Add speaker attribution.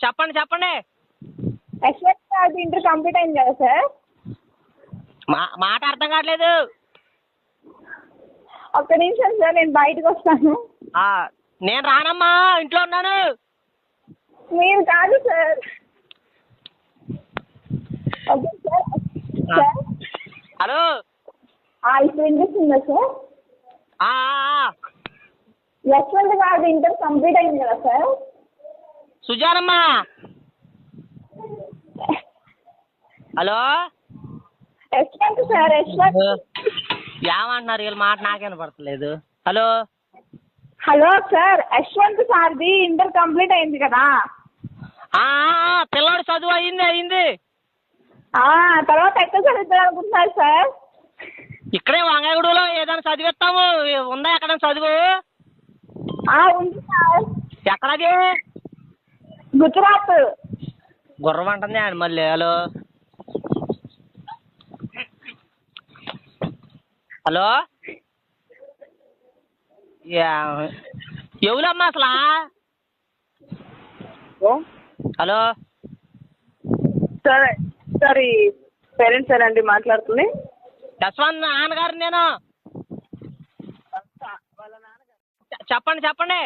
Speaker 1: చెప్పండి చెప్పండి.
Speaker 2: Yashwant inter complete అయింది కదా సార్?
Speaker 1: మాట అర్థం కావట్లేదు.
Speaker 2: ఒక్క నిమిషం సార్, నేను బయటకు వస్తాను.
Speaker 1: నేను రానమ్మా, ఇంట్లో ఉన్నాను.
Speaker 2: మీరు కాదు sir. Okay sir. Sir
Speaker 1: hello,
Speaker 2: ఇప్పుడు వినిపిస్తుందా సార్? యశ్వంత్ గారు ఇంటర్ కంప్లీట్ అయింది కదా సార్?
Speaker 1: సుజానమ్మా. Hello,
Speaker 2: Yashwanth sir, Yashwanth.
Speaker 1: ఏమంటున్నారు వీళ్ళ మాట నాకే వినపడతలేదు. హలో
Speaker 2: హలో సార్, యశ్వంత్ సార్ది ఇంటర్ కంప్లీట్ అయింది కదా?
Speaker 1: పిల్లోడు చదువు అయింది.
Speaker 2: తర్వాత ఎక్కడ చదువుతారు అనుకుంటున్నారు సార్?
Speaker 1: ఇక్కడే వంగగూడలో ఏదైనా చదివిస్తాము. ఉందా ఎక్కడ చదువు?
Speaker 2: ఉంది సార్.
Speaker 1: ఎక్కడది?
Speaker 2: గుజరాత్.
Speaker 1: గుర్రం అంటుంది అండి మళ్ళీ. హలో హలో, ఎవరమ్మా అసలు? హలో
Speaker 2: సార్, సార్ పేరెంట్స్ అండి మాట్లాడుతుంది.
Speaker 1: యశ్వంత్ నాన్నగారు నేను. చెప్పండి చెప్పండి.